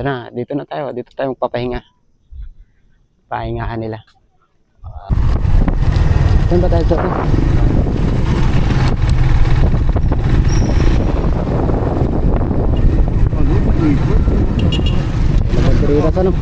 Ito na, dito na tayo. Dito tayo magpapahinga. Pahingahan nila. Saan ba tayo sa ito? Nagpapiriras ano?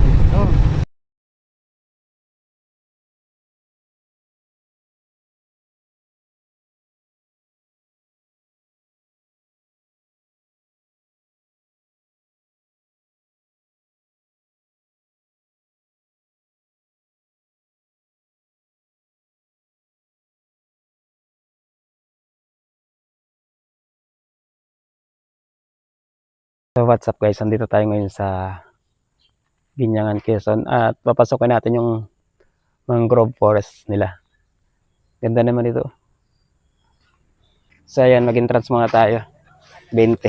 So what's up guys, nandito tayo ngayon sa Binyangan, Quezon at papasokin natin yung mangrove forest nila. Ganda naman ito. So ayan, mag-entrance muna tayo. 20.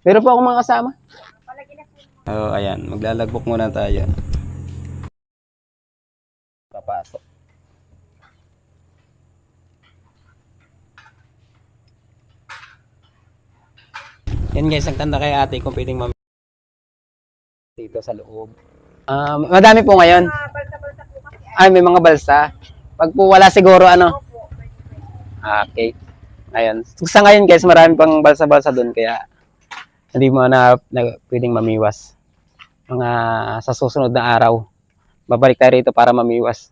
Meron po akong mga kasama. Oh, ayan, maglalagbok muna tayo. Papasok. Yan guys, nagtanda kay ate kung pwedeng dito sa loob. Madami po ngayon. Ay, may mga balsa. Pag po wala siguro ano. Okay. Ayun. Sa ngayon guys, marami pang balsa-balsa doon kaya hindi mo na pwedeng mamiwas. Mga sa susunod na araw, babalik tayo rito para mamiwas.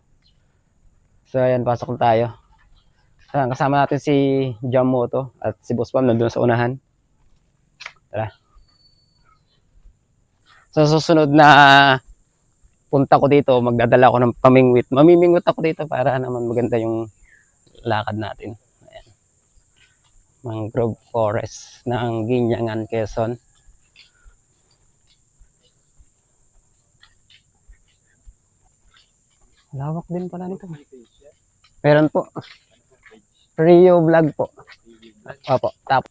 So ayan, pasok na tayo. So, kasama natin si Jam Moto at si Boss Pam nandun sa unahan. Tara. Sa susunod na punta ko dito, magdadala ako ng pamingwit. Mamimingwit ako dito para naman maganda yung lakad natin. Ayan. Mangrove Forest ng Binyangan, Quezon. Lawak din pala nito. Meron po. Rio Vlog po. Opo, tap.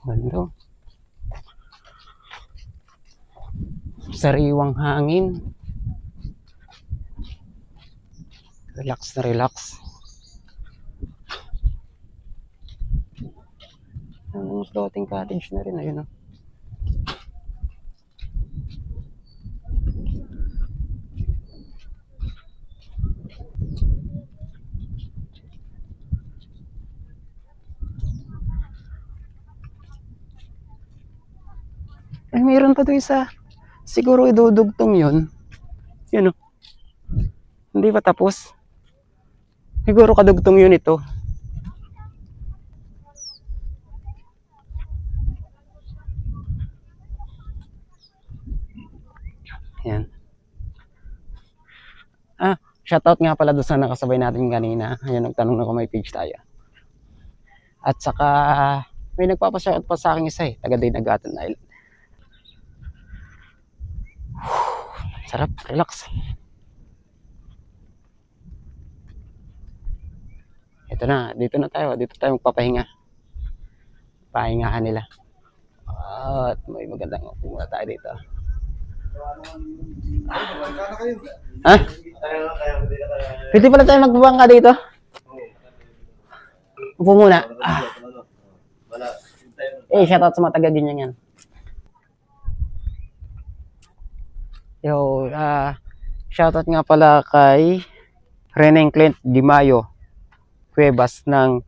Ganda. Sariwang hangin. Relax na relax. Ang floating cottage na rin. Ayun o. Ay, mayroon pa doon isa. Siguro idudugtong yun. Yun o. Hindi pa tapos. Siguro kadugtong yun ito. Yan. Shoutout nga pala doon sa nakasabay natin kanina. Ayun, nagtanong na kung may page tayo. At saka, may nagpapashoutout pa sa akin isa eh. Taga Dinagatan Island. Sarap, relax. Ito na, dito na tayo. Dito tayo magpapahinga. Pahingahan nila. At may magandang muna tayo dito. Ha? Pwede pala tayo magbabangka dito? Upo muna. Shoutout sa mga taga-Binyangan. Yo, shoutout nga pala kay Reneng Clint Di Mayo Cuevas ng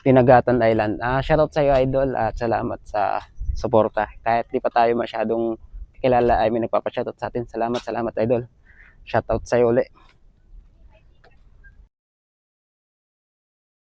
Dinagatan Island. Shoutout sa iyo idol at salamat sa suporta. Kahit di pa tayo masyadong kilala ay may nagpapa-shoutout sa atin. Salamat idol. Shoutout sa iyo ulit.